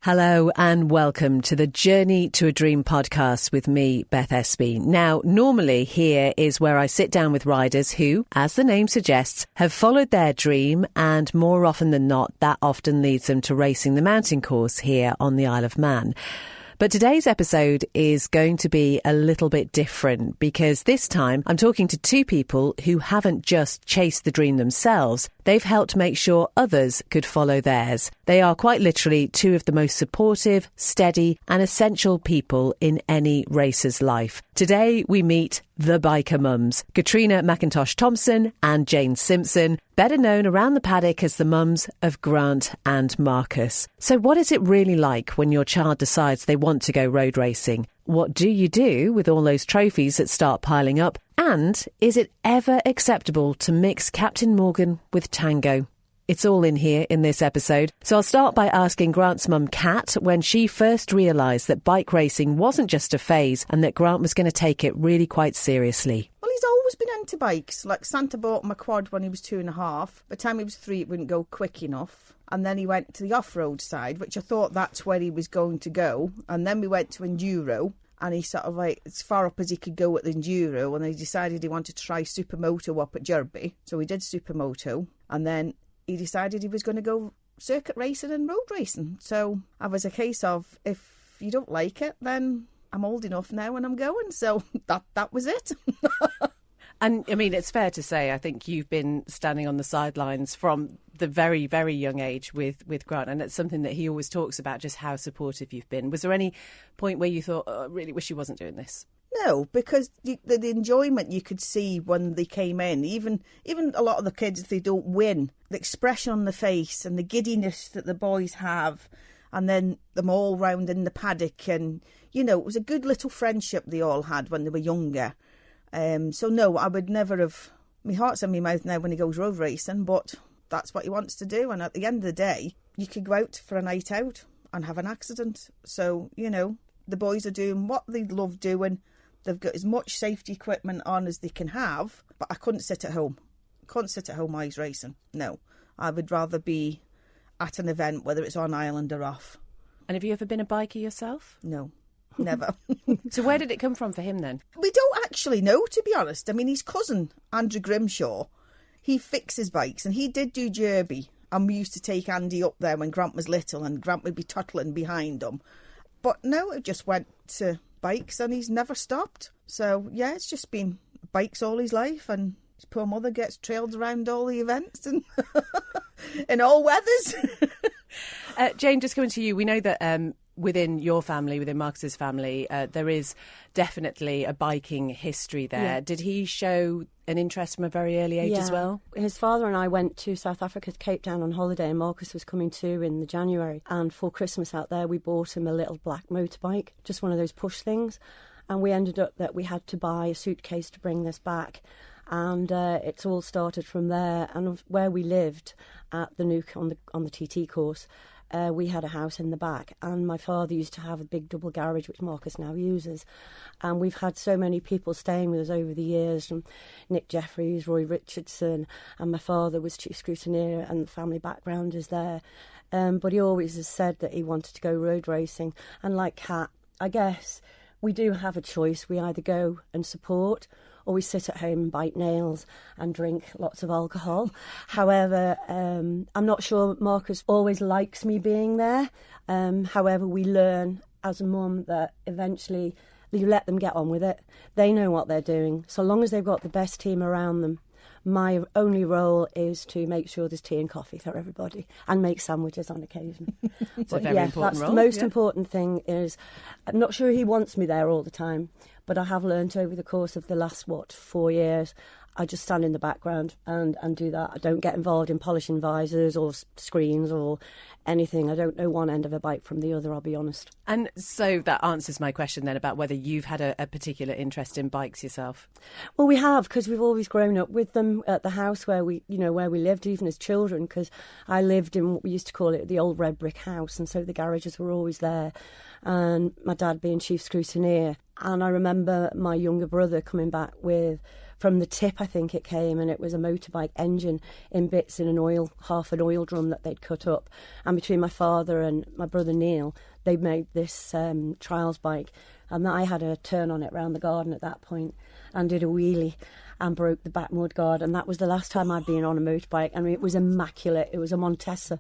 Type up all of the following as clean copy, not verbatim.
Hello and welcome to the Journey to a Dream podcast with me, Beth Espy. Now, normally here is where I sit down with riders who, as the name suggests, have followed their dream, and more often than not, that often leads them to racing the mountain course here on the Isle of Man. But today's episode is going to be a little bit different because this time I'm talking to two people who haven't just chased the dream themselves, they've helped make sure others could follow theirs. They are quite literally two of the most supportive, steady and essential people in any racer's life. Today we meet the biker mums, Catriona McIntosh Thomson and Jayne Simpson, better known around the paddock as the mums of Grant and Marcus. So what is it really like when your child decides they want to go road racing? What do you do with all those trophies that start piling up? And is it ever acceptable to mix Captain Morgan with tango? It's all in here in this episode. So I'll start by asking Grant's mum, Kat, when she first realised that bike racing wasn't just a phase and that Grant was going to take it really quite seriously. Well, he's always been into bikes. Like Santa bought him a quad when he was 2.5. By the time he was 3, it wouldn't go quick enough. And then he went to the off-road side, which I thought that's where he was going to go. And then we went to enduro. And he sort of like, as far up as he could go at the enduro. And then he decided he wanted to try supermoto up at Derby. So he did supermoto. And then he decided he was going to go circuit racing and road racing. So I was a case of, if you don't like it, then I'm old enough now and I'm going. So that was it. And I mean, it's fair to say, I think you've been standing on the sidelines from the very, very young age with Grant. And it's something that he always talks about, just how supportive you've been. Was there any point where you thought, oh, I really wish he wasn't doing this? No, because the enjoyment you could see when they came in, even a lot of the kids, if they don't win, the expression on the face and the giddiness that the boys have, and then them all round in the paddock. And, you know, it was a good little friendship they all had when they were younger. So no, I would never have, my heart's in my mouth now when he goes road racing, but that's what he wants to do. And at the end of the day, you could go out for a night out and have an accident. So, you know, the boys are doing what they love doing. They've got as much safety equipment on as they can have, but I couldn't sit at home. Couldn't sit at home while he's racing. No, I would rather be at an event, whether it's on island or off. And have you ever been a biker yourself? No. Never. So where did it come from for him then? We don't actually know, to be honest. I mean, his cousin, Andrew Grimshaw, he fixes bikes and he did do Derby. And we used to take Andy up there when Grant was little and Grant would be toddling behind him. But no, it just went to bikes and he's never stopped. So, yeah, it's just been bikes all his life, and his poor mother gets trailed around all the events and in all weathers. Jayne, just coming to you, we know that within your family, within Marcus's family, there is definitely a biking history there. Yeah. Did he show an interest from a very early age as well? His father and I went to South Africa, to Cape Town on holiday, and Marcus was coming too in the January. And for Christmas out there, we bought him a little black motorbike, just one of those push things. And we ended up that we had to buy a suitcase to bring this back. And it's all started from there. And where we lived at the Nuke on the TT course, we had a house in the back, and my father used to have a big double garage, which Marcus now uses. And we've had so many people staying with us over the years, from Nick Jeffries, Roy Richardson, and my father was chief scrutineer, and the family background is there. But he always has said that he wanted to go road racing. And like Kat, I guess we do have a choice. We either go and support, or we sit at home and bite nails and drink lots of alcohol. However, I'm not sure Marcus always likes me being there. However, we learn as a mum that eventually you let them get on with it. They know what they're doing. So long as they've got the best team around them, my only role is to make sure there's tea and coffee for everybody and make sandwiches on occasion. It's a very important role. The most important thing is, I'm not sure he wants me there all the time, but I have learnt over the course of the last, 4 years, I just stand in the background and do that. I don't get involved in polishing visors or screens or anything. I don't know one end of a bike from the other, I'll be honest. And so that answers my question then about whether you've had a particular interest in bikes yourself. Well, we have, because we've always grown up with them at the house where we lived, even as children, because I lived in what we used to call it the old red brick house, and so the garages were always there. And my dad being chief scrutineer. And I remember my younger brother coming back with from the tip, I think it came, and it was a motorbike engine in bits in half an oil drum that they'd cut up. And between my father and my brother Neil, they made this trials bike, and I had a turn on it round the garden at that point and did a wheelie and broke the back mud guard, and that was the last time I'd been on a motorbike. I mean, it was immaculate. It was a Montesa,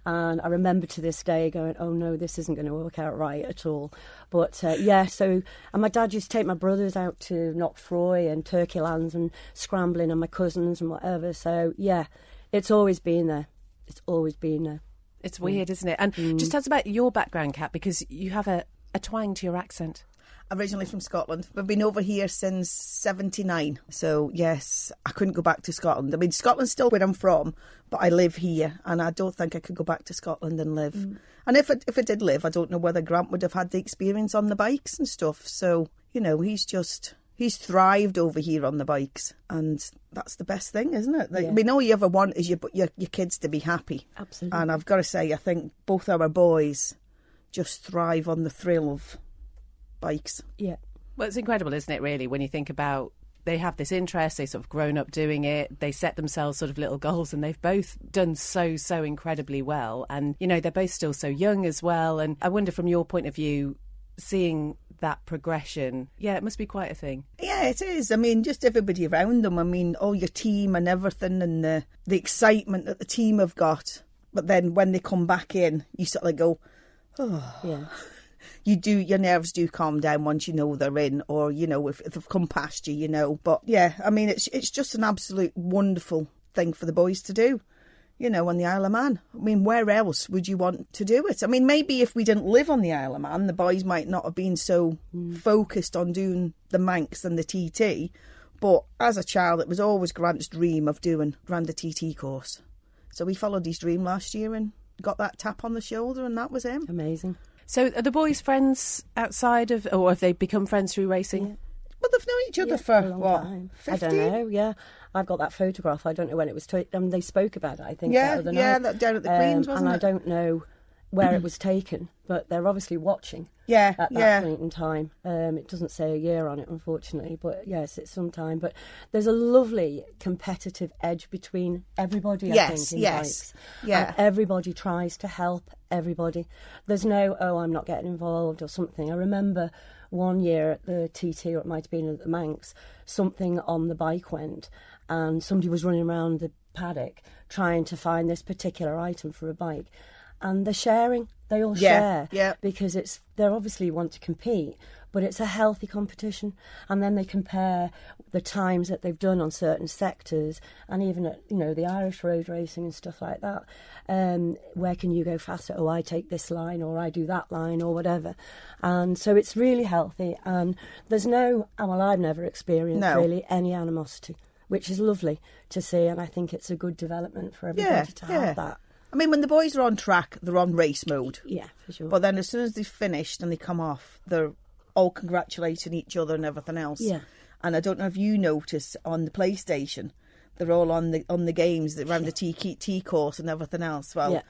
and I remember to this day going, oh no, this isn't going to work out right at all. But and my dad used to take my brothers out to Knockfroy and Turkey Lands and scrambling, and my cousins and whatever. So yeah, it's always been there. It's always been there. It's weird, isn't it? And just tell us about your background, Kat, because you have a twang to your accent. Originally from Scotland. We've been over here since 79. So, yes, I couldn't go back to Scotland. I mean, Scotland's still where I'm from, but I live here, and I don't think I could go back to Scotland and live. And if I did live, I don't know whether Grant would have had the experience on the bikes and stuff. So, you know, he's thrived over here on the bikes, and that's the best thing, isn't it? I mean, all you ever want is your kids to be happy. Absolutely. And I've got to say, I think both our boys just thrive on the thrill of bikes. Yeah. Well, it's incredible, isn't it, really, when you think about they have this interest, they sort of grown up doing it, they set themselves sort of little goals, and they've both done so incredibly well. And, you know, they're both still so young as well. And I wonder, from your point of view, seeing that progression, it must be quite a thing. Yeah, it is. I mean, just everybody around them. I mean, all your team and everything, and the excitement that the team have got. But then when they come back in, you sort of like go, oh. Yeah. Your nerves do calm down once you know they're in, or, you know, if they've come past you, you know. But yeah, I mean, it's just an absolute wonderful thing for the boys to do, you know, on the Isle of Man. I mean, where else would you want to do it? I mean, maybe if we didn't live on the Isle of Man, the boys might not have been so focused on doing the Manx and the TT. But as a child, it was always Grant's dream of doing the TT course. So he followed his dream last year and got that tap on the shoulder, and that was him. Amazing. So are the boys friends outside of, or have they become friends through racing? Yeah. Well, they've known each other for, a long time. 50? I don't know, yeah. I've got that photograph. I don't know when it was taken. They spoke about it, I think, yeah, the other night. that down at the Queen's, wasn't and it? I don't know where it was taken, but they're obviously watching at that point in time. It doesn't say a year on it, unfortunately, but yes, it's some time. But there's a lovely competitive edge between everybody, I think, in bikes. Yeah. And everybody tries to help everybody. There's no, I'm not getting involved or something. I remember one year at the TT, or it might have been at the Manx, something on the bike went, and somebody was running around the paddock trying to find this particular item for a bike. And they're sharing. They all share because they obviously want to compete, but it's a healthy competition. And then they compare the times that they've done on certain sectors, and even at, you know, the Irish road racing and stuff like that. Where can you go faster? Oh, I take this line, or I do that line, or whatever. And so it's really healthy. And there's I've never experienced really any animosity, which is lovely to see. And I think it's a good development for everybody to have that. I mean, when the boys are on track, they're on race mode. Yeah, for sure. But then as soon as they've finished and they come off, they're all congratulating each other and everything else. Yeah. And I don't know if you notice on the PlayStation, they're all on the games around the TT course and everything else. Well,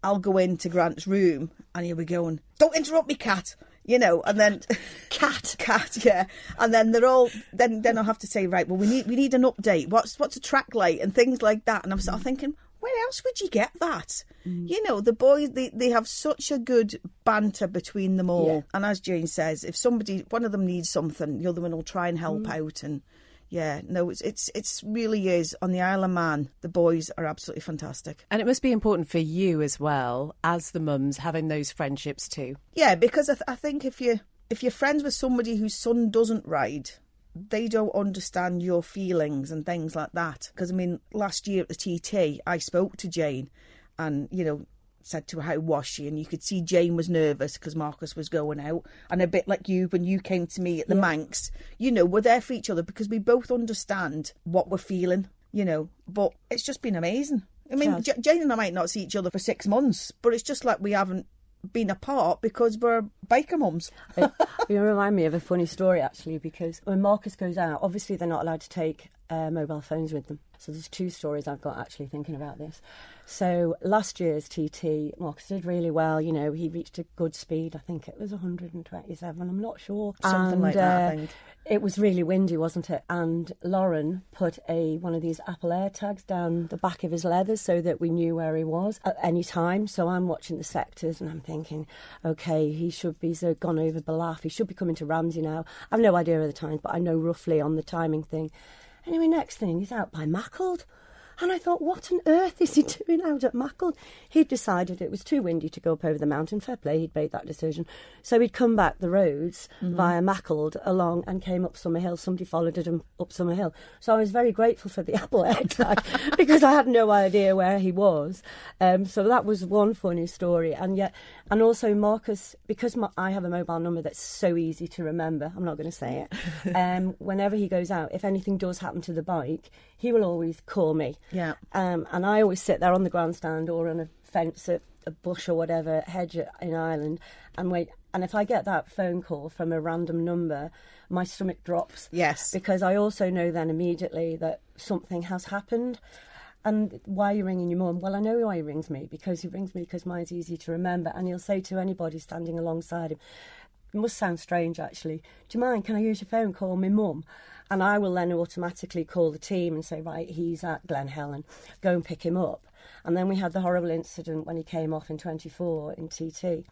I'll go into Grant's room and he'll be going, "Don't interrupt me, Cat." You know, and then cat, yeah, and then they're all. Then I'll have to say, right, well, we need an update. What's a track light and things like that. And I'm sort of thinking, where else would you get that? You know, the boys, they have such a good banter between them all. Yeah. And as Jayne says, if one of them needs something, the other one will try and help out. And it's really is. On the Isle of Man, the boys are absolutely fantastic. And it must be important for you as well, as the mums, having those friendships too. Yeah, because I think if you're friends with somebody whose son doesn't ride, they don't understand your feelings and things like that. Because, I mean, last year at the TT, I spoke to Jayne and, you know, said to her, how was she? And you could see Jayne was nervous because Marcus was going out. And a bit like you, when you came to me at the Manx, you know, we're there for each other because we both understand what we're feeling, you know. But it's just been amazing. I mean, Jayne and I might not see each other for 6 months, but it's just like we haven't been apart because we're biker mums. You remind me of a funny story, actually, because when Marcus goes out, obviously they're not allowed to take mobile phones with them. So there's 2 stories I've got actually thinking about this. So last year's TT, Marcus did really well. You know, he reached a good speed. I think it was 127, I'm not sure. Something like that, I think. It was really windy, wasn't it? And Lauren put one of these Apple AirTags down the back of his leathers so that we knew where he was at any time. So I'm watching the sectors and I'm thinking, OK, he's gone over Balaf. He should be coming to Ramsey now. I've no idea of the times, but I know roughly on the timing thing. Anyway, next thing, he's out by Maccled. And I thought, what on earth is he doing out at Maccled? He'd decided it was too windy to go up over the mountain. Fair play, he'd made that decision. So he'd come back the roads via Maccled along and came up Summerhill. Somebody followed him up Summerhill. So I was very grateful for the Apple AirTag because I had no idea where he was. So that was one funny story. And also Marcus, because I have a mobile number that's so easy to remember, I'm not going to say it, whenever he goes out, if anything does happen to the bike, he will always call me. Yeah. And I always sit there on the grandstand or on a fence at a bush or whatever, hedge in Ireland, and wait. And if I get that phone call from a random number, my stomach drops. Yes. Because I also know then immediately that something has happened. And why are you ringing your mum? Well, I know why he rings me, because he rings me because mine's easy to remember. And he'll say to anybody standing alongside him, it must sound strange actually, do you mind, can I use your phone, call my mum? And I will then automatically call the team and say, right, he's at Glen Helen, go and pick him up. And then we had the horrible incident when he came off in 24 in TT.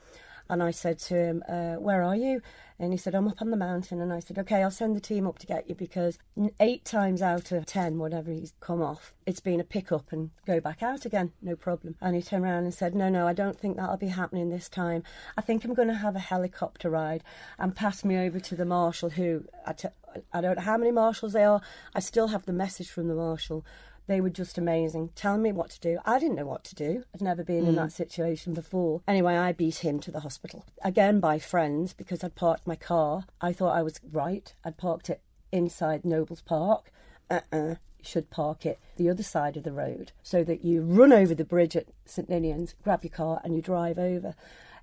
And I said to him, where are you? And he said, I'm up on the mountain. And I said, OK, I'll send the team up to get you, because 8 times out of 10, whatever he's come off, it's been a pick up and go back out again, no problem. And he turned around and said, no, I don't think that'll be happening this time. I think I'm going to have a helicopter ride, and pass me over to the marshal, who, I don't know how many marshals they are. I still have the message from the marshal. They were just amazing, telling me what to do. I didn't know what to do. I'd never been in that situation before. Anyway, I beat him to the hospital. Again, by friends, because I'd parked my car. I thought I was right. I'd parked it inside Nobles Park. You should park it the other side of the road so that you run over the bridge at St Ninian's, grab your car and you drive over.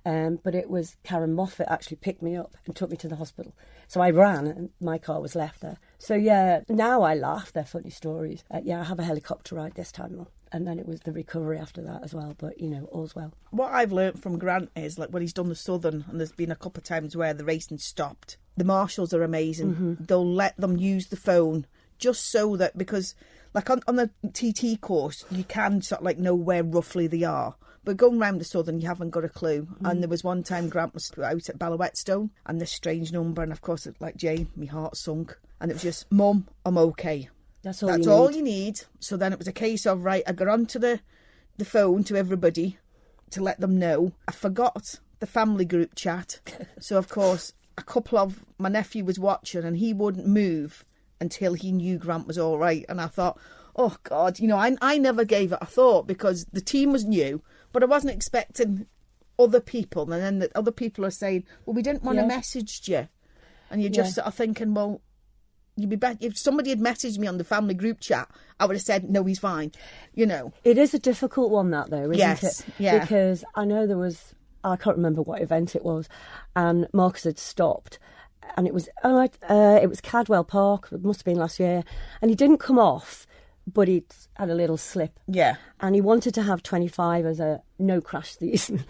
But it was Karen Moffat actually picked me up and took me to the hospital. So I ran and my car was left there. So yeah, now I laugh, they're funny stories. I have a helicopter ride this time. And then it was the recovery after that as well. But, all's well. What I've learnt from Grant is, like, when he's done the Southern, and there's been a couple of times where the racing stopped, the marshals are amazing. Mm-hmm. They'll let them use the phone just so that, because, like, on the TT course, you can sort of, like, know where roughly they are. But going round the Southern, you haven't got a clue. And there was one time Grant was out at Ballawhetstone, and this strange number, and of course, like Jane, my heart sunk. And it was just, Mum, I'm okay. That's all you need. So then it was a case of, right, I got onto the phone to everybody to let them know. I forgot the family group chat. So, of course, my nephew was watching, and he wouldn't move until he knew Grant was all right. And I thought, oh, God, I never gave it a thought, because the team was new. But I wasn't expecting other people. And then the other people are saying, well, we didn't want to message you. And you're just sort of thinking, well, you'd be better. If somebody had messaged me on the family group chat, I would have said, no, he's fine. It is a difficult one, that, though, isn't it? Yeah. Because I know I can't remember what event it was, and Marcus had stopped. And it was Cadwell Park, it must have been last year. And he didn't come off, but he had a little slip. Yeah. And he wanted to have 25 as a no crash season,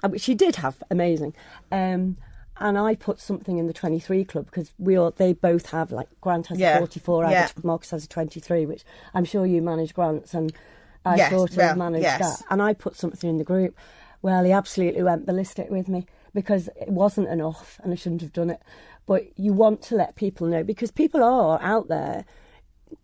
which he did have, amazing. And I put something in the 23 club, because they both have, like, Grant has a 44 average, Marcus has a 23, which I'm sure you manage Grant's, and I sort of managed that. And I put something in the group. Well, he absolutely went ballistic with me, because it wasn't enough and I shouldn't have done it. But you want to let people know, because people are out there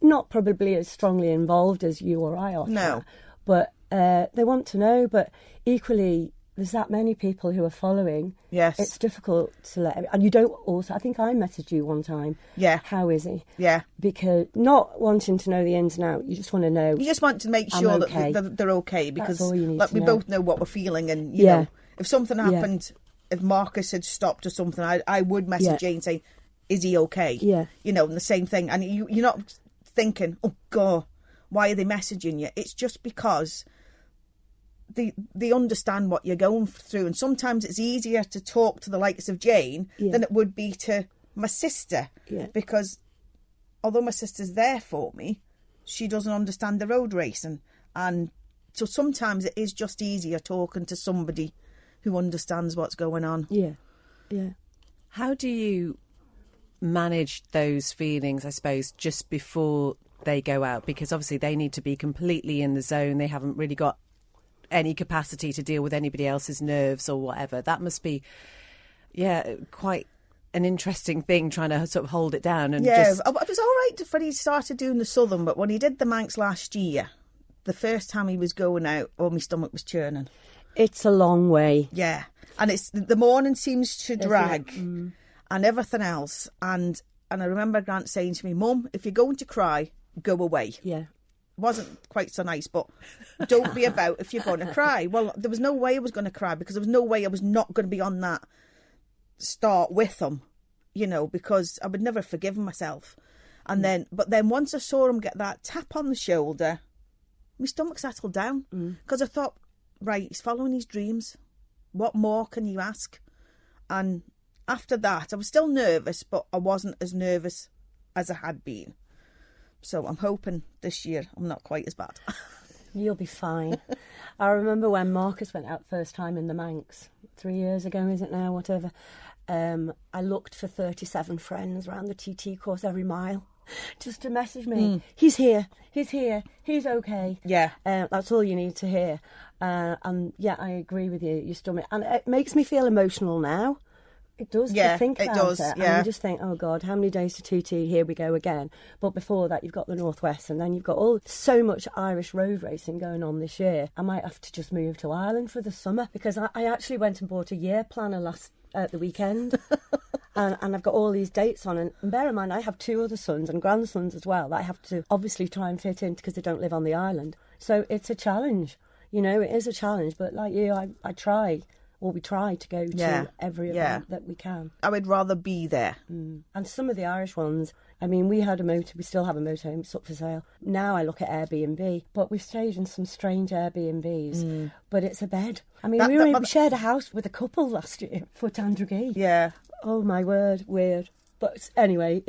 not probably as strongly involved as you or I are. No. But they want to know. But equally, there's that many people who are following. Yes. It's difficult to let... And you don't also... I think I messaged you one time. Yeah. How is he? Yeah. Because not wanting to know the ins and outs, you just want to know... You just want to make sure that they're okay. Because, that's all you need like, to we know. Both know what we're feeling. And, you know, if something happened, if Marcus had stopped or something, I would message Jane saying, is he okay? Yeah. And the same thing. And you're not thinking, oh, God, why are they messaging you? It's just because they understand what you're going through. And sometimes it's easier to talk to the likes of Jayne than it would be to my sister. Yeah. Because although my sister's there for me, she doesn't understand the road racing. And so sometimes it is just easier talking to somebody who understands what's going on. Yeah, yeah. How do you manage those feelings, I suppose, just before they go out? Because obviously they need to be completely in the zone. They haven't really got any capacity to deal with anybody else's nerves or whatever. That must be, quite an interesting thing, trying to sort of hold it down. And it was all right when he started doing the Southern, but when he did the Manx last year, the first time he was going out, my stomach was churning. It's a long way. Yeah. And it's the morning seems to drag and everything else. And I remember Grant saying to me, Mum, if you're going to cry, go away. Yeah. Wasn't quite so nice, but don't be about if you're going to cry. Well, there was no way I was going to cry, because there was no way I was not going to be on that start with him, because I would never have forgiven myself. And but then once I saw him get that tap on the shoulder, my stomach settled down, because I thought, right, he's following his dreams. What more can you ask? And after that, I was still nervous, but I wasn't as nervous as I had been. So I'm hoping this year I'm not quite as bad. You'll be fine. I remember when Marcus went out first time in the Manx, 3 years ago, is it now, whatever. I looked for 37 friends around the TT course every mile just to message me. He's here, he's okay. Yeah. That's all you need to hear. And yeah, I agree with you, your stomach. And it makes me feel emotional now. It does, to think about it. Yeah. And you just think, oh God, how many days to TT? Here we go again. But before that, you've got the Northwest, and then you've got so much Irish road racing going on this year. I might have to just move to Ireland for the summer, because I actually went and bought a year planner at the weekend. And I've got all these dates on. And bear in mind, I have 2 other sons and grandsons as well that I have to obviously try and fit in, because they don't live on the island. So it's a challenge. It is a challenge. But like you, I try. Or we try to go to every event that we can. I would rather be there. And some of the Irish ones, I mean, we still have a motorhome, it's up for sale. Now I look at Airbnb, but we've stayed in some strange Airbnbs, but it's a bed. I mean, we shared a house with a couple last year for Tandragee. Yeah. Oh my word, weird. But anyway,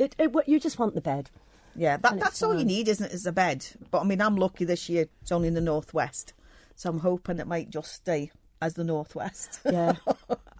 you just want the bed. Yeah, that's all you need, isn't it, is a bed. But I mean, I'm lucky this year, it's only in the Northwest, so I'm hoping it might just stay as the Northwest. Yeah,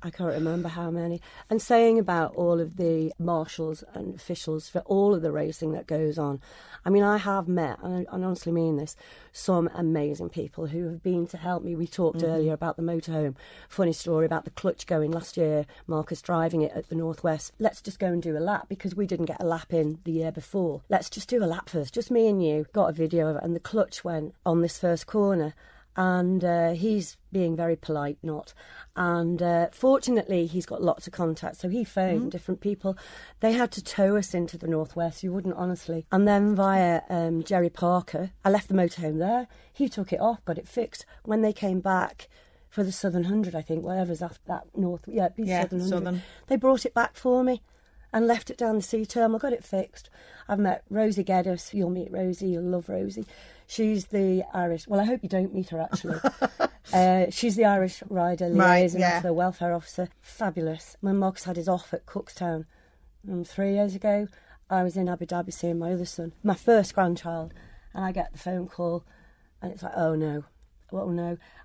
I can't remember how many. And saying about all of the marshals and officials for all of the racing that goes on, I mean, I have met, and I honestly mean this, some amazing people who have been to help me. We talked earlier about the motorhome. Funny story about the clutch going last year, Marcus driving it at the Northwest. Let's just go and do a lap, because we didn't get a lap in the year before. Let's just do a lap first, just me and you. Got a video of it, and the clutch went on this first corner. And he's being very polite, and fortunately he's got lots of contacts, so he phoned different people. They had to tow us into the Northwest, you wouldn't honestly. And then via Jerry Parker, I left the motorhome there, he took it off, got it fixed. When they came back for the Southern 100, I think, whatever's after that Southern 100, Southern. They brought it back for me and left it down the sea terminal, got it fixed. I've met Rosie Geddes. You'll meet Rosie, you'll love Rosie. She's the Irish, well, I hope you don't meet her actually. She's the Irish rider liaison officer, welfare officer. Fabulous. When Marcus had his off at Cookstown 3 years ago, I was in Abu Dhabi seeing my other son, my first grandchild, and I get the phone call, and it's like, oh no.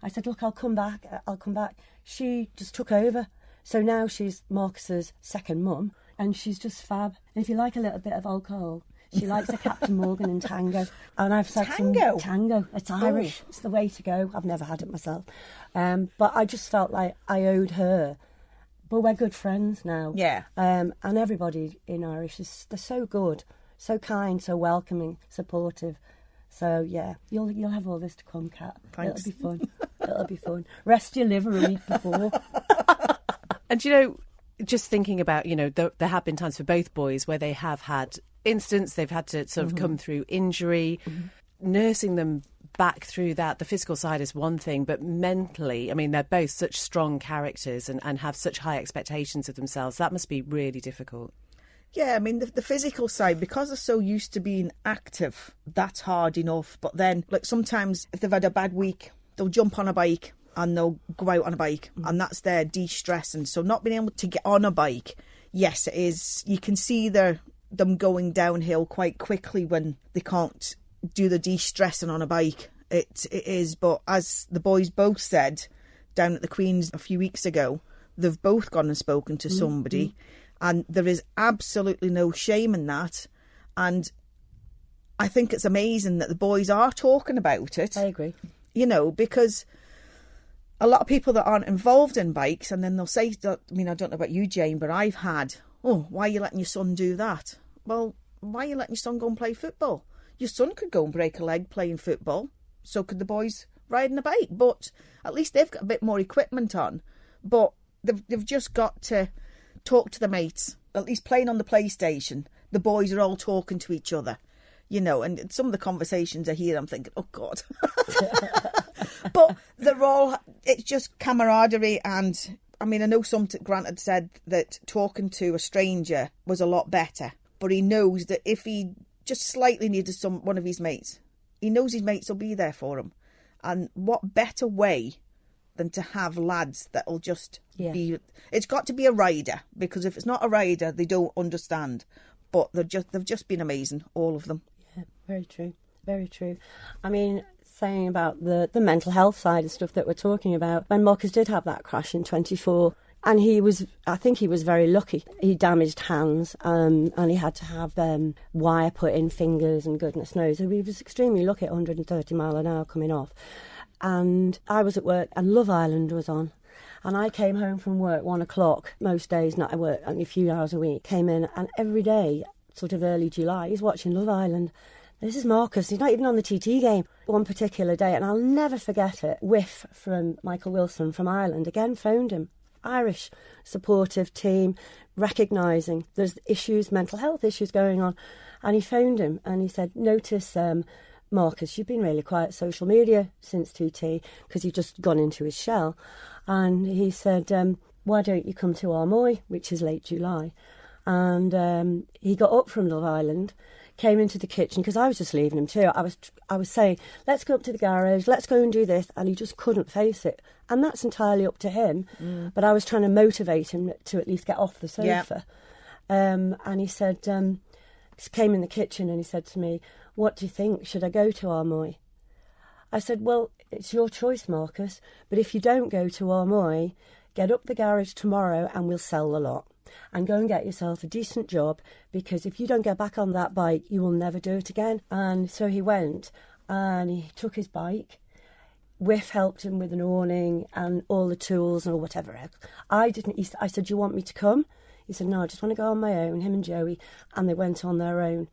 I said, look, I'll come back. She just took over. So now she's Marcus's second mum, and she's just fab. And if you like a little bit of alcohol, she likes a Captain Morgan and tango. And I've said tango. It's Irish. It's the way to go. I've never had it myself. But I just felt like I owed her. But we're good friends now. Yeah. And everybody in Irish, they're so good, so kind, so welcoming, supportive. So, yeah, you'll have all this to come, Kat. Thanks. It'll be fun. Rest your liver a week before. And, just thinking about, there have been times for both boys where they have had incidents, they've had to sort of come through injury, nursing them back through that. The physical side is one thing, but mentally, I mean, they're both such strong characters and have such high expectations of themselves. That must be really difficult. Yeah, I mean, the physical side, because they're so used to being active, that's hard enough. But then, like, sometimes if they've had a bad week, they'll jump on a bike and they'll go out on a bike, and that's their de-stressing. So not being able to get on a bike, yes, it is. You can see them going downhill quite quickly when they can't do the de-stressing on a bike. It is, but as the boys both said down at the Queen's a few weeks ago, they've both gone and spoken to somebody, and there is absolutely no shame in that. And I think it's amazing that the boys are talking about it. I agree. You know, because a lot of people that aren't involved in bikes, and then they'll say, I mean, I don't know about you, Jayne, but I've had, why are you letting your son do that? Well, why are you letting your son go and play football? Your son could go and break a leg playing football. So could the boys riding a bike. But at least they've got a bit more equipment on. But they've just got to talk to the mates. At least playing on the PlayStation, the boys are all talking to each other. You know, and some of the conversations I hear, I'm thinking, oh, God. But it's just camaraderie. And, I mean, I know Grant had said that talking to a stranger was a lot better. But he knows that if he just slightly needed one of his mates, he knows his mates will be there for him. And what better way than to have lads that'll just be... It's got to be a rider, because if it's not a rider, they don't understand. But they've just been amazing, all of them. Yeah, very true. Very true. I mean, saying about the mental health side of stuff that we're talking about, when Marcus did have that crash in 24, and I think he was very lucky. He damaged hands, and he had to have wire put in fingers and goodness knows. So he was extremely lucky at 130 mile an hour coming off. And I was at work and Love Island was on. And I came home from work 1 o'clock, most days not at work, only a few hours a week. Came in, and every day, sort of early July, he's watching Love Island. This is Marcus. He's not even on the TT game. One particular day, and I'll never forget it, Whiff from Michael Wilson from Ireland again phoned him. Irish supportive team, recognising there's issues, mental health issues going on. And he phoned him and he said, notice, Marcus, you've been really quiet on social media since TT, because he'd just gone into his shell. And he said, why don't you come to Armoy, which is late July. And he got up from Love Island, came into the kitchen, because I was just leaving him too. I was saying, let's go up to the garage, let's go and do this, and he just couldn't face it. And that's entirely up to him. But I was trying to motivate him to at least get off the sofa. And he said, he came in the kitchen and he said to me, what do you think? Should I go to Armoy? I said, well, it's your choice, Marcus, but if you don't go to Armoy, get up the garage tomorrow and we'll sell the lot. And go and get yourself a decent job, because if you don't get back on that bike, you will never do it again. And so he went and he took his bike. Whiff helped him with an awning and all the tools and whatever else. I said, do you want me to come? He said, no, I just want to go on my own, him and Joey. And they went on their own.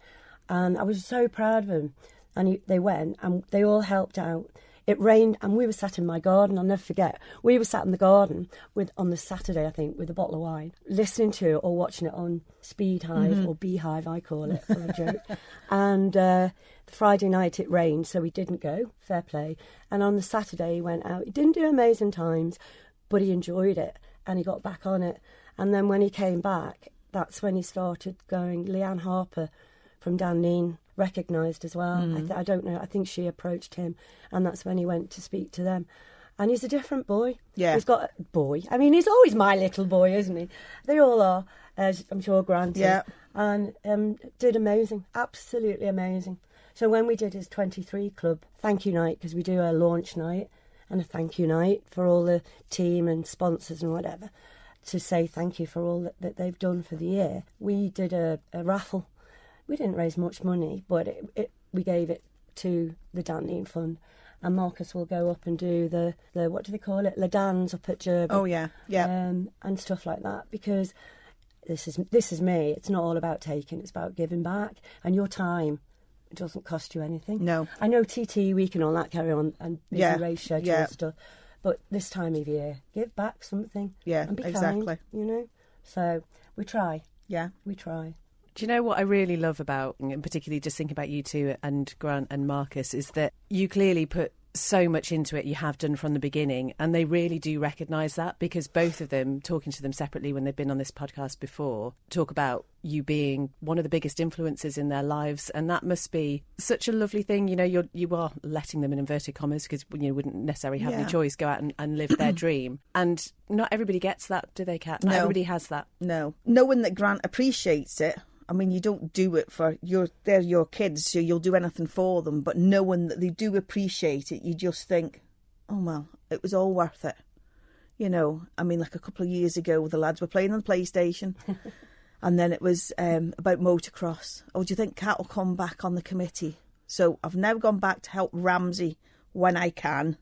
And I was so proud of him. And they went and they all helped out. It rained and we were sat in my garden. I'll never forget. We were sat in the garden on the Saturday, I think, with a bottle of wine, listening to it or watching it on Speed Hive or Beehive, I call it, for a joke. And the Friday night it rained, so we didn't go. Fair play. And on the Saturday he went out. He didn't do amazing times, but he enjoyed it and he got back on it. And then when he came back, that's when he started going. Leanne Harper from Downeen recognised as well. I don't know. I think she approached him, and that's when he went to speak to them. And he's a different boy. Yeah, he's got a boy. I mean, he's always my little boy, isn't he? They all are, as I'm sure Grant is. Yeah. And did amazing, absolutely amazing. So when we did his 23 club thank you night, because we do a launch night and a thank you night for all the team and sponsors and whatever, to say thank you for all that they've done for the year, we did a raffle. We didn't raise much money, but we gave it to the Downeen Fund. And Marcus will go up and do the what do they call it? Le Dans up at Gerby. Oh, yeah. And stuff like that. Because this is me. It's not all about taking. It's about giving back. And your time doesn't cost you anything. No. I know TT Week and all that carry on, and busy race schedule and stuff. But this time of year, give back something. Yeah, and be exactly. Kind, you know? So we try. Yeah. We try. Do you know what I really love about, and particularly just thinking about you two and Grant and Marcus, is that you clearly put so much into it, you have done from the beginning, and they really do recognise that, because both of them, talking to them separately when they've been on this podcast before, talk about you being one of the biggest influences in their lives, and that must be such a lovely thing. You know, you are letting them, in inverted commas, because you wouldn't necessarily have any choice, go out and live their dream. And not everybody gets that, do they, Kat? Not everybody has that. No. Knowing that Grant appreciates it, I mean, you don't do it for they're your kids, so you'll do anything for them. But knowing that they do appreciate it, you just think, oh, well, it was all worth it. You know, I mean, like a couple of years ago, the lads were playing on the PlayStation, and then it was about motocross. Oh, do you think Kat will come back on the committee? So I've now gone back to help Ramsey when I can,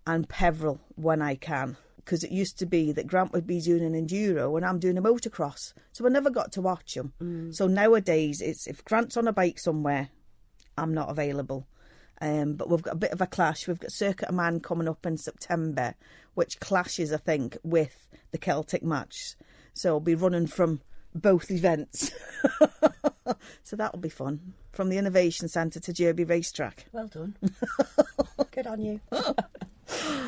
and Peveril when I can. Because it used to be that Grant would be doing an enduro and I'm doing a motocross. So I never got to watch him. So nowadays, it's if Grant's on a bike somewhere, I'm not available. But we've got a bit of a clash. We've got Circuit of Man coming up in September, which clashes, I think, with the Celtic match. So I'll be running from both events. So that'll be fun. From the Innovation Centre to Derby Racetrack. Well done. Good on you.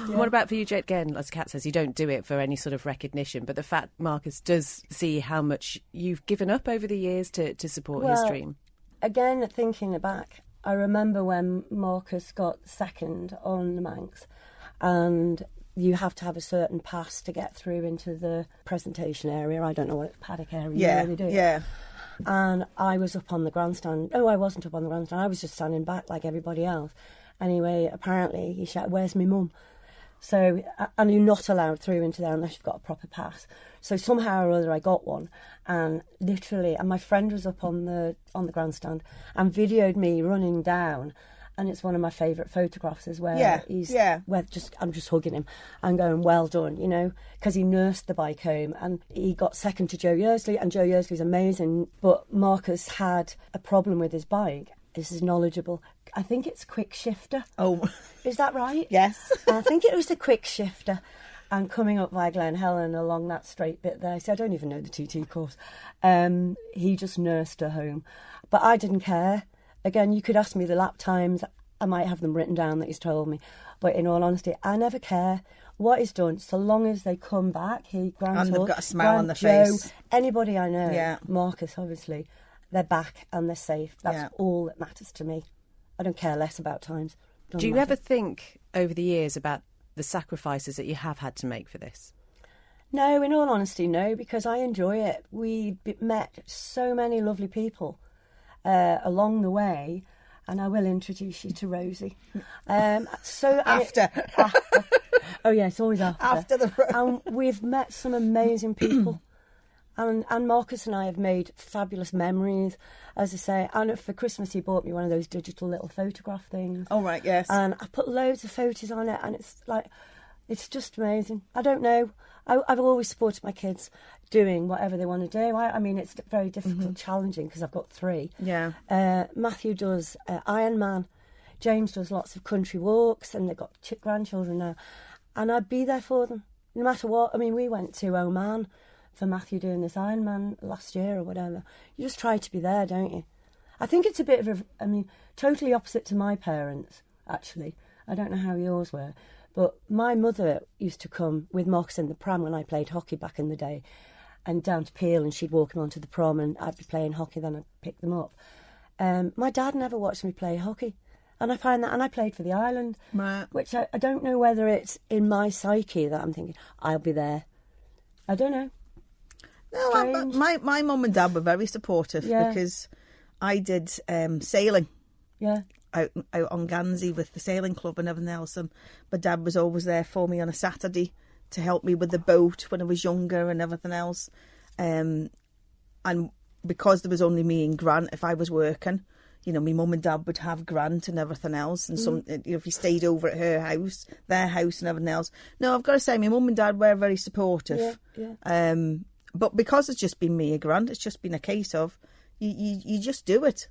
Yeah. What about for you, Jade? Again, as Kat says, you don't do it for any sort of recognition, but the fact Marcus does see how much you've given up over the years to support his dream. Again, thinking back, I remember when Marcus got second on the Manx, and you have to have a certain pass to get through into the presentation area. I don't know what it's, paddock area. Yeah, you really do. Yeah. And I was up on the grandstand. Oh, I wasn't up on the grandstand. I was just standing back like everybody else. Anyway, apparently he shouted, "Where's my mum?" So, and you're not allowed through into there unless you've got a proper pass. So somehow or other I got one, and literally, and my friend was up on the grandstand and videoed me running down, and it's one of my favourite photographs is where where I'm just hugging him and going, "Well done," you know, because he nursed the bike home and he got second to Joe Yearsley, and Joe Yearsley's amazing, but Marcus had a problem with his bike. This is knowledgeable. I think it's quick shifter. Oh. Is that right? Yes. I think it was the quick shifter. And coming up by Glen Helen along that straight bit there, so I don't even know the TT course, he just nursed her home. But I didn't care. Again, you could ask me the lap times. I might have them written down that he's told me. But in all honesty, I never care what he's done, so long as they come back. And they've got a smile on their Joe, face. Anybody I know, Marcus obviously, they're back and they're safe. That's all that matters to me. I don't care less about times. Do you ever think over the years about the sacrifices that you have had to make for this? No, in all honesty, no, because I enjoy it. We met so many lovely people along the way, and I will introduce you to Rosie. After. Oh, yeah, it's always after. After the road. And we've met some amazing people. And Marcus and I have made fabulous memories, as I say. And for Christmas, he bought me one of those digital little photograph things. Oh, right, yes. And I put loads of photos on it, and it's just amazing. I don't know. I've always supported my kids doing whatever they want to do. I mean, it's very difficult, challenging, because I've got 3. Yeah. Matthew does Ironman. James does lots of country walks, and they've got grandchildren now. And I'd be there for them, no matter what. I mean, we went to Oman for Matthew doing this Ironman last year or whatever. You just try to be there, don't you? I think it's a bit of totally opposite to my parents, actually. I don't know how yours were, but my mother used to come with Marcus in the pram when I played hockey back in the day, and down to Peel, and she'd walk him onto the prom, and I'd be playing hockey, then I'd pick them up. My dad never watched me play hockey, and I find that, and I played for the island, right. Which I don't know whether it's in my psyche that I'm thinking, I'll be there. I don't know. No, my mum and dad were very supportive because I did sailing out on Guernsey with the sailing club and everything else. And my dad was always there for me on a Saturday to help me with the boat when I was younger and everything else. And because there was only me and Grant, if I was working, you know, my mum and dad would have Grant and everything else. And some, you know, if he stayed over at her house, their house and everything else. No, I've got to say, my mum and dad were very supportive. Yeah. But because it's just been me and Grant, it's just been a case of you just do it.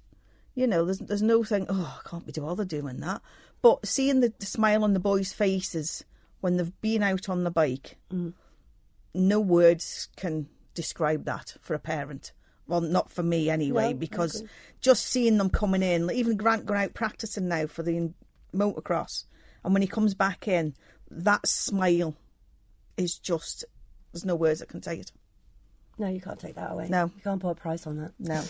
You know, there's no thing, oh, I can't be bothered doing that. But seeing the smile on the boys' faces when they've been out on the bike, no words can describe that for a parent. Well, not for me anyway, because just seeing them coming in, even Grant going out practising now for the motocross, And when he comes back in, that smile is just, there's no words that can say it. No, you can't take that away. No. You can't put a price on that. No.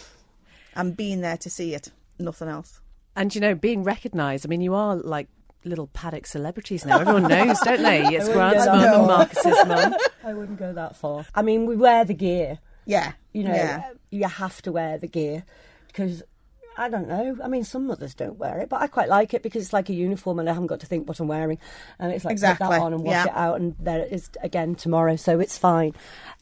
And being there to see it, nothing else. And, you know, being recognised, I mean, you are like little paddock celebrities now. Everyone knows, don't they? It's Grant's mum and Marcus's mum. I wouldn't go that far. I mean, we wear the gear. Yeah. You know, you have to wear the gear because, I don't know, I mean, some mothers don't wear it, but I quite like it because it's like a uniform and I haven't got to think what I'm wearing. And it's like, put that on and wash it out and there it is again tomorrow, so it's fine.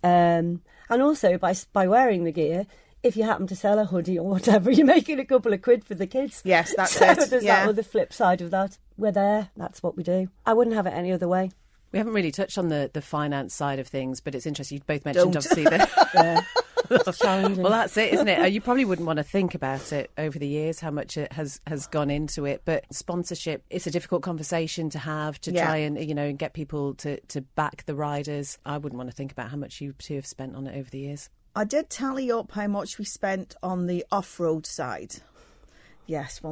And also, by wearing the gear, if you happen to sell a hoodie or whatever, you're making a couple of quid for the kids. Yes, that's so it. There's that other flip side of that. We're there, that's what we do. I wouldn't have it any other way. We haven't really touched on the finance side of things, but it's interesting. You both mentioned, obviously, It's challenging. Well, that's it, isn't it? You probably wouldn't want to think about it over the years, how much it has gone into it. But sponsorship, it's a difficult conversation to have, to try and, you know, get people to back the riders. I wouldn't want to think about how much you two have spent on it over the years. I did tally up how much we spent on the off-road side. Yes, well,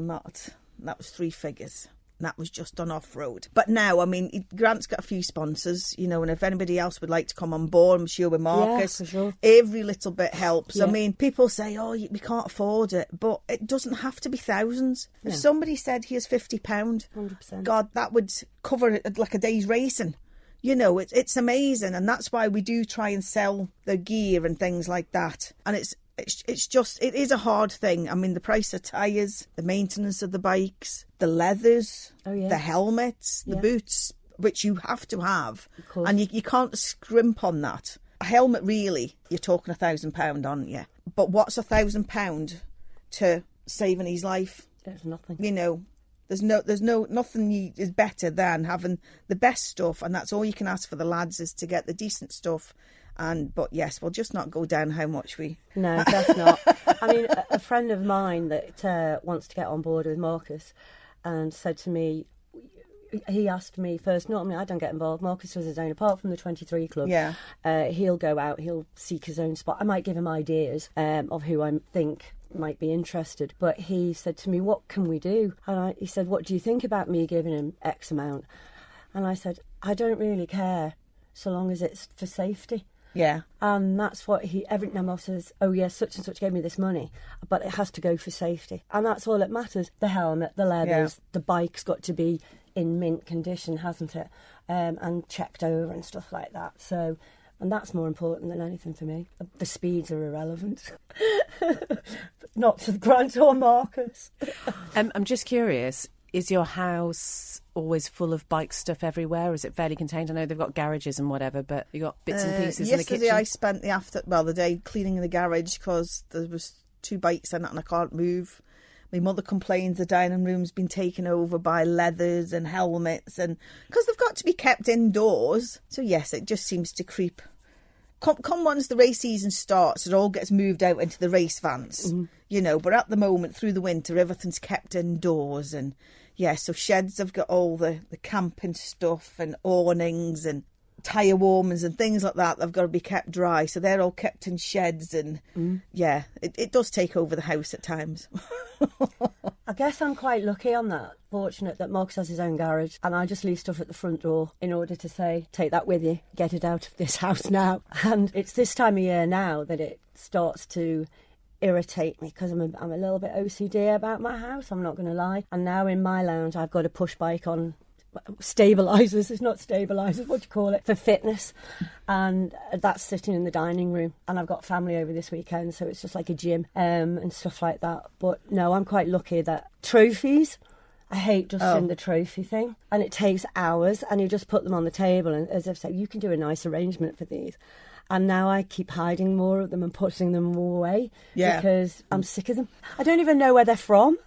that was 3 figures. That was just on off-road. But now, I mean, Grant's got a few sponsors, you know, and if anybody else would like to come on board, I'm sure with Marcus, for sure. Every little bit helps. Yeah. I mean, people say, oh, we can't afford it, but it doesn't have to be thousands. No. If somebody said, here's £50, 100%. God, that would cover it like a day's racing. You know, it's amazing, and that's why we do try and sell the gear and things like that. And it's just, it is a hard thing. I mean, the price of tyres, the maintenance of the bikes, the leathers, the helmets, the boots, which you have to have. And you can't scrimp on that. A helmet, really, you're talking £1,000, aren't you? But what's £1,000 to saving his life? There's nothing. You know, nothing is better than having the best stuff, and that's all you can ask for the lads is to get the decent stuff. But yes, we'll just not go down how much we... No, that's not. I mean, a friend of mine that wants to get on board with Marcus and said to me, he asked me first, normally I don't get involved. Marcus does his own, apart from the 23 club. Yeah. He'll go out, he'll seek his own spot. I might give him ideas of who I think might be interested. But he said to me, what can we do? And he said, what do you think about me giving him X amount? And I said, I don't really care so long as it's for safety. Yeah. And that's what every time says, oh yes, such and such gave me this money, but it has to go for safety. And that's all that matters. The helmet, the leathers, the bike's got to be in mint condition, hasn't it? And checked over and stuff like that. So, and that's more important than anything for me. The speeds are irrelevant. Not to Grant or Marcus. I'm just curious, is your house always full of bike stuff everywhere, or is it fairly contained? I know they've got garages and whatever, but you got bits and pieces in the kitchen. Yesterday I spent the day cleaning the garage because there was 2 bikes in it and I can't move. My mother complains the dining room's been taken over by leathers and helmets, and because they've got to be kept indoors. So yes, it just seems to creep. Come once the race season starts, it all gets moved out into the race vans, you know. But at the moment, through the winter, everything's kept indoors, and so sheds have got all the camping stuff and awnings and tyre warmers and things like that. They've got to be kept dry, so they're all kept in sheds, and it does take over the house at times. I guess I'm quite lucky on that. Fortunate that Marcus has his own garage and I just leave stuff at the front door in order to say, take that with you, get it out of this house now. And it's this time of year now that it starts to irritate me because I'm a little bit OCD about my house, I'm not going to lie. And now in my lounge I've got a push bike on stabilisers, it's not stabilisers, what do you call it, for fitness, and that's sitting in the dining room. And I've got family over this weekend, so it's just like a gym and stuff like that. But no, I'm quite lucky that trophies, I hate just in the trophy thing, and it takes hours, and you just put them on the table, and as I've said, you can do a nice arrangement for these. And now I keep hiding more of them and putting them away because I'm sick of them. I don't even know where they're from.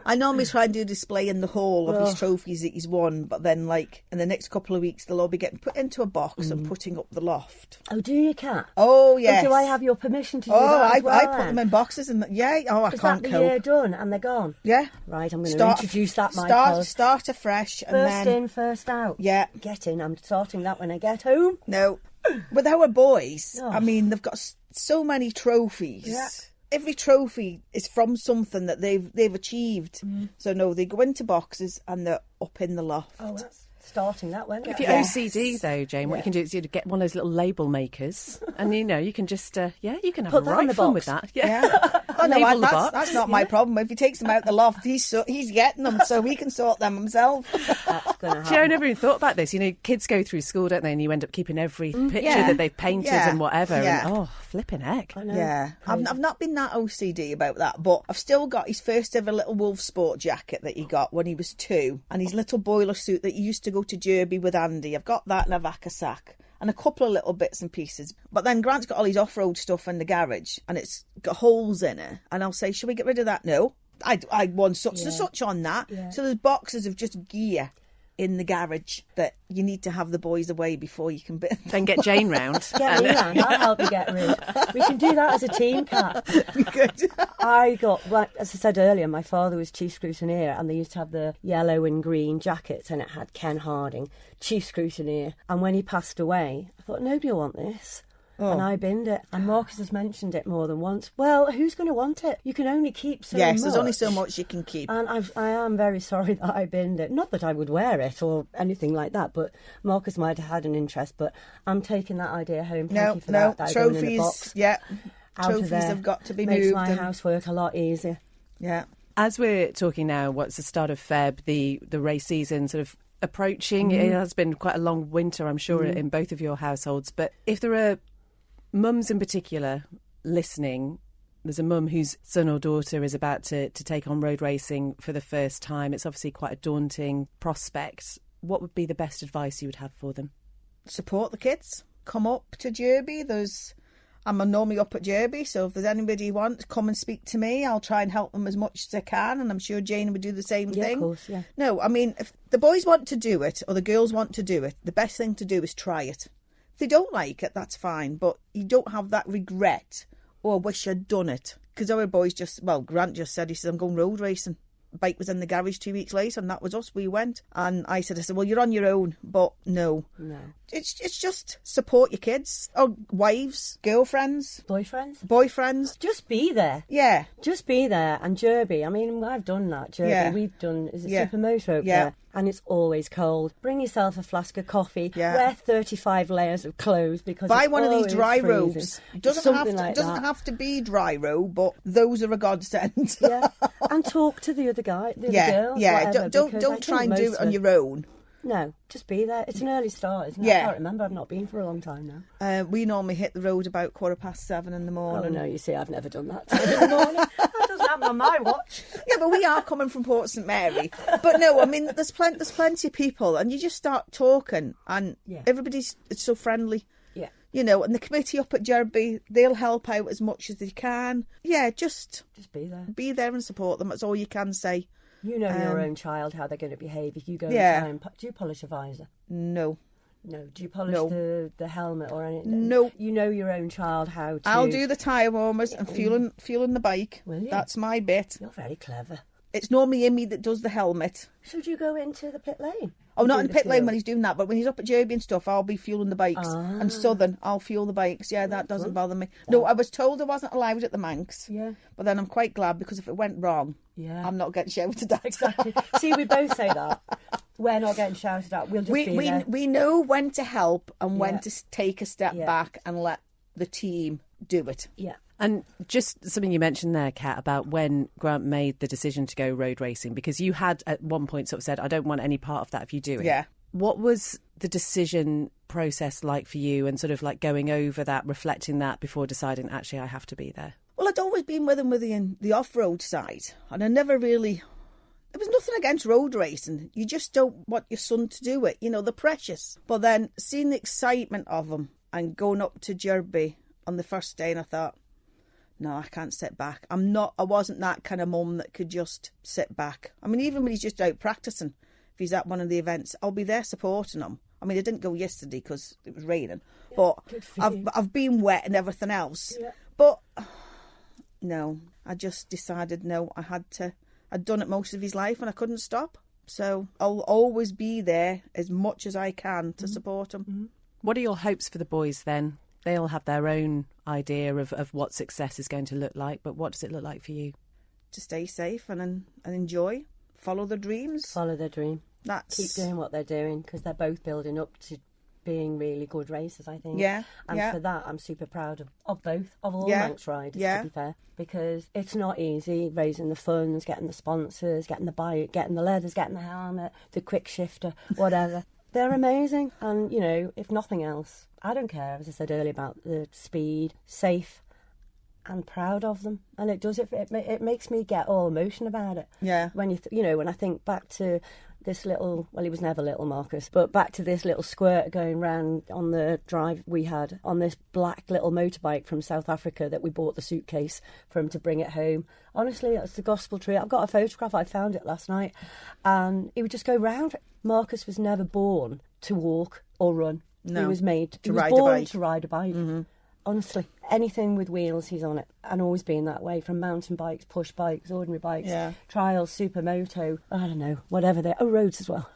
I normally try and do a display in the hall of his trophies that he's won, but then, like, in the next couple of weeks, they'll all be getting put into a box and putting up the loft. Oh, do you, Kat? Oh, yes. So do I have your permission to do that as well? I put them in boxes and, I can't cope. Is that the year done and they're gone? Yeah. Right, I'm going to introduce that, Michael. Start afresh and first in, first out. Yeah. Get in, I'm starting that when I get home. No. With our boys, I mean, they've got so many trophies. Yeah. every trophy is from something that they've achieved. So no, they go into boxes and they're up in the loft. Oh, that's starting that one. If you're OCD though, Jane, what you can do is you get one of those little label makers, and you can just you can have Put a that in right the fun box. with that. Oh no, Label the box. that's not my problem. If he takes them out the loft, he's getting them, so he can sort them himself. That's going to happen. Do you know, I never even thought about this. Kids go through school, don't they? And you end up keeping every picture that they've painted and whatever. Yeah. And flipping heck. I know. Yeah, I've not been that OCD about that, but I've still got his first ever little wolf sport jacket that he got when he was 2, and his little boiler suit that he used to go to Derby with Andy. I've got that in a vac-a-sack. And a couple of little bits and pieces. But then Grant's got all his off-road stuff in the garage, and it's got holes in it. And I'll say, shall we get rid of that? No. I want such and such on that. Yeah. So there's boxes of just gear in the garage that you need to have the boys away before you can... Then get Jane round. Get me round, I'll help you get rid. We can do that as a team, Kat. Good. I got, as I said earlier, my father was chief scrutineer, and they used to have the yellow and green jackets, and it had Ken Harding, chief scrutineer. And when he passed away, I thought, nobody will want this. And I binned it. And Marcus has mentioned it more than once. Well, who's going to want it? You can only keep so much. Yes, there's only so much you can keep. And I am very sorry that I binned it. Not that I would wear it or anything like that, but Marcus might have had an interest. But I'm taking that idea home. Thank you for that. That trophies, in the box. Trophies have got to be Makes moved. Makes my housework a lot easier. Yeah. As we're talking now, what's the start of Feb, the race season sort of approaching. It has been quite a long winter, I'm sure, in both of your households. But if there are mums in particular listening, there's a mum whose son or daughter is about to take on road racing for the first time. It's obviously quite a daunting prospect. What would be the best advice you would have for them? Support the kids. Come up to Derby. I'm normally up at Derby, so if there's anybody who wants, come and speak to me. I'll try and help them as much as I can, and I'm sure Jane would do the same thing. Of course, yeah. No, I mean, if the boys want to do it or the girls want to do it, the best thing to do is try it. If they don't like it, that's fine, but you don't have that regret or wish I'd done it. Because our boys Grant just said, he said, I'm going road racing. Bike was in the garage 2 weeks later, and that was us. We went, and I said, well, you're on your own, but no. It's just support your kids or wives, girlfriends, boyfriends. Just be there. Yeah, just be there. And Derby, I mean, I've done that. Derby, we've done Supermoto up there, and it's always cold. Bring yourself a flask of coffee. Wear 35 layers of clothes because buy it's one of these dry freezing. Robes. Doesn't have to be dry robe, but those are a godsend. And talk to the other guy, the other girls. Whatever, don't try and do it on your own. No, just be there. It's an early start, isn't it? I can't remember. I've not been for a long time now. We normally hit the road about 7:15 in the morning. Oh, no, you see, I've never done that time in the morning. That doesn't happen on my watch. Yeah, but we are coming from Port St Mary. But no, I mean, there's plenty of people, and you just start talking, and everybody's so friendly. Yeah. You know, and the committee up at Derby, they'll help out as much as they can. Yeah, just be there. Be there and support them. That's all you can say. You know your own child, how they're going to behave if you go and try and... Do you polish a visor? No. No. Do you polish the helmet or anything? No. You know your own child how to... I'll do the tyre warmers and fueling the bike. Will you? That's my bit. You're very clever. It's normally Amy that does the helmet. Should you go into the pit lane? Oh, not in the pit lane when he's doing that, but when he's up at Derby and stuff, I'll be fueling the bikes. And Southern, I'll fuel the bikes. Yeah, that doesn't bother me. No, I was told I wasn't allowed at the Manx. Yeah. But then I'm quite glad, because if it went wrong, I'm not getting shouted at. Exactly. See, we both say that. We're not getting shouted at. We'll just be there. We know when to help and when to take a step back and let the team do it. Yeah. And just something you mentioned there, Kat, about when Grant made the decision to go road racing, because you had at one point sort of said, I don't want any part of that if you do it. Yeah. What was the decision process like for you, and sort of like going over that, reflecting that before deciding, actually, I have to be there? Well, I'd always been with him with the off-road side, and I never really... There was nothing against road racing. You just don't want your son to do it. You know, they're precious. But then seeing the excitement of him and going up to Derby on the first day, and I thought, no, I can't sit back. I wasn't that kind of mum that could just sit back. I mean, even when he's just out practicing, if he's at one of the events, I'll be there supporting him. I mean, I didn't go yesterday because it was raining, but I've been wet and everything else. Yeah. But no, I just decided no, I'd done it most of his life and I couldn't stop. So I'll always be there as much as I can to support him. Mm-hmm. What are your hopes for the boys then, They all have their own idea of what success is going to look like, but what does it look like for you? To stay safe and enjoy, follow their dreams. Follow their dream. Keep doing what they're doing, because they're both building up to being really good racers, I think. Yeah. And for that, I'm super proud of both, of all Manx riders, to be fair, because it's not easy raising the funds, getting the sponsors, getting the bike, getting the leathers, getting the helmet, the quick shifter, whatever. They're amazing. And, you know, if nothing else, I don't care, as I said earlier, about the speed, safe, and proud of them. And it does it makes me get all emotion about it. Yeah. When when I think back to this little, well, he was never little, Marcus, but back to this little squirt going round on the drive we had on this black little motorbike from South Africa that we bought the suitcase for him to bring it home. Honestly, that's the gospel truth. I've got a photograph, I found it last night, and he would just go round. Marcus was never born to walk or run. No, he was made to ride a bike. To ride a bike. Mm-hmm. Honestly, anything with wheels, he's on it, and always been that way, from mountain bikes, push bikes, ordinary bikes, trials, supermoto, I don't know, whatever roads as well.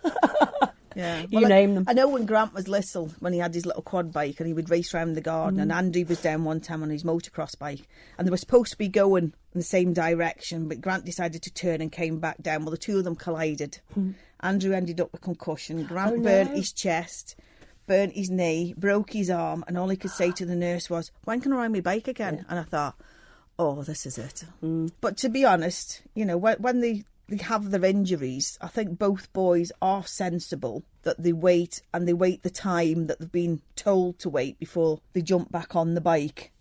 Yeah, you name them. I know when Grant was little, when he had his little quad bike and he would race around the garden, and Andy was down one time on his motocross bike, and they were supposed to be going in the same direction, but Grant decided to turn and came back down. Well, the two of them collided. Andrew ended up with concussion. Grant burnt his chest, burnt his knee, broke his arm, and all he could say to the nurse was, "When can I ride my bike again?" And I thought, oh, this is it. But to be honest, you know, when they have their injuries, I think both boys are sensible that they wait, and they wait the time that they've been told to wait before they jump back on the bike.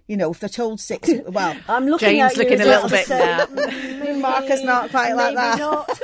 You know, if they're told 6, well, I'm looking Jane's at you looking a little bit now. Marcus not quite like that. Not.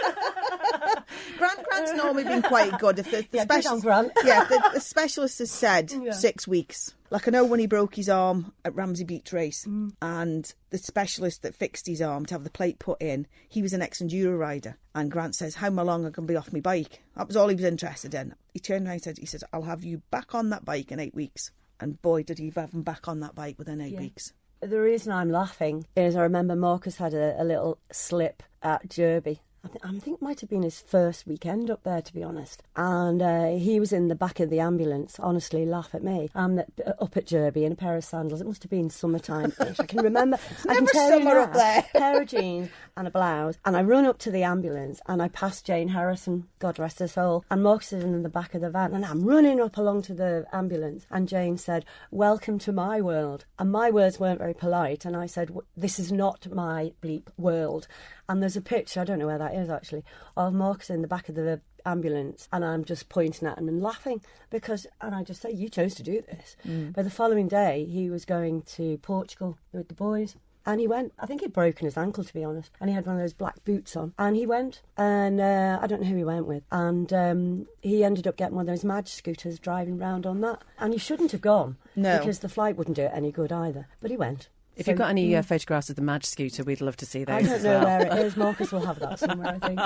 Grant's normally been quite good. If the the specialist has said 6 weeks. Like, I know when he broke his arm at Ramsey Beach Race, and the specialist that fixed his arm to have the plate put in, he was an ex-enduro rider. And Grant says, how long I can be off my bike? That was all he was interested in. He turned around and said, I'll have you back on that bike in 8 weeks. And boy, did he have him back on that bike within 8 weeks. The reason I'm laughing is I remember Marcus had a little slip at Derby. I think it might have been his first weekend up there, to be honest. And he was in the back of the ambulance. Honestly, laugh at me. I'm up at Derby in a pair of sandals. It must have been summertime. I can remember. It's never summer up there. Pair of jeans and a blouse. And I run up to the ambulance and I pass Jane Harrison, God rest her soul. And Marcus is in the back of the van. And I'm running up along to the ambulance. And Jane said, "Welcome to my world." And my words weren't very polite. And I said, "This is not my bleep world." And there's a picture, I don't know where that is actually, of Marcus in the back of the ambulance, and I'm just pointing at him and laughing and I just say, you chose to do this. But the following day, he was going to Portugal with the boys, and he went. I think he'd broken his ankle, to be honest, and he had one of those black boots on, and he went, and I don't know who he went with, and he ended up getting one of those Madge scooters, driving round on that, and he shouldn't have gone, because the flight wouldn't do it any good either, but he went. If you've got any photographs of the Madge scooter, we'd love to see those. I don't as know well. where it is. Marcus will have that somewhere, I think.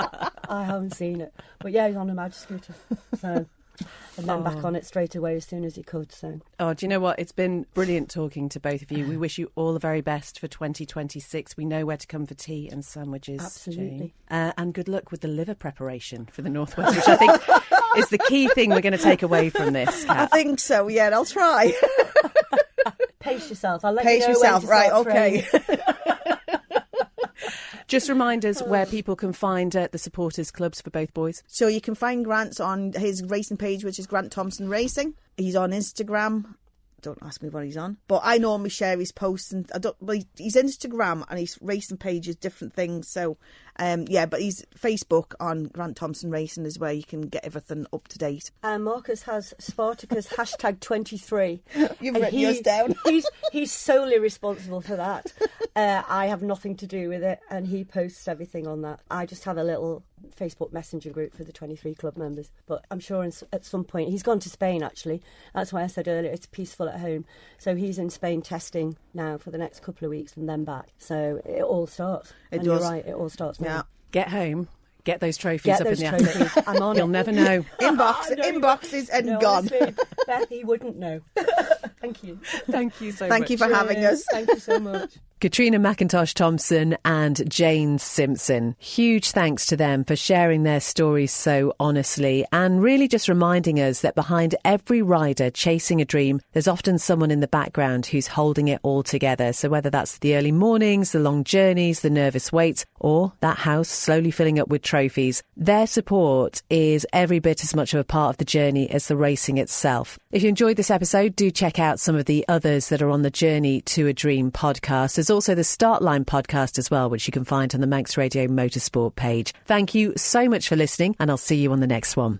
I haven't seen it. But yeah, he's on a Madge scooter. So, and then back on it straight away as soon as he could. So. Oh, do you know what? It's been brilliant talking to both of you. We wish you all the very best for 2026. We know where to come for tea and sandwiches. Absolutely. And good luck with the liver preparation for the Northwest, which I think is the key thing we're going to take away from this, Kat. I think so, yeah, I'll try. Pace yourself. I'll let Pace you know yourself, when to start right, okay. Just remind us where people can find the supporters clubs for both boys. So you can find Grant on his racing page, which is Grant Thomson Racing. He's on Instagram. Don't ask me what he's on, but I normally share his posts, and he's Instagram and his racing page is different things. So, but he's Facebook on Grant Thomson Racing is where you can get everything up to date. And Marcus has Spartacus #23. You've written yours down. he's solely responsible for that. I have nothing to do with it, and he posts everything on that. I just have a little Facebook messenger group for the 23 club members, but I'm sure at some point he's gone to Spain. Actually, that's why I said earlier it's peaceful at home. So he's in Spain testing now for the next couple of weeks and then back. So it all starts. It and does. You're right, it all starts now. Yeah. Get home. Get those trophies up in the trophies. I'm on You'll never know. Inboxes and no, gone. Honestly, Beth, he wouldn't know. Thank you. Thank you so much. Thank you for having us. Thank you so much. Catriona McIntosh Thomson and Jayne Simpson. Huge thanks to them for sharing their stories so honestly and really just reminding us that behind every rider chasing a dream, there's often someone in the background who's holding it all together. So whether that's the early mornings, the long journeys, the nervous waits, or that house slowly filling up with trophies, their support is every bit as much of a part of the journey as the racing itself. If you enjoyed this episode, do check out some of the others that are on the Journey to a Dream podcast. There's also the Start Line podcast as well, which you can find on the Manx Radio Motorsport page. Thank you so much for listening, and I'll see you on the next one.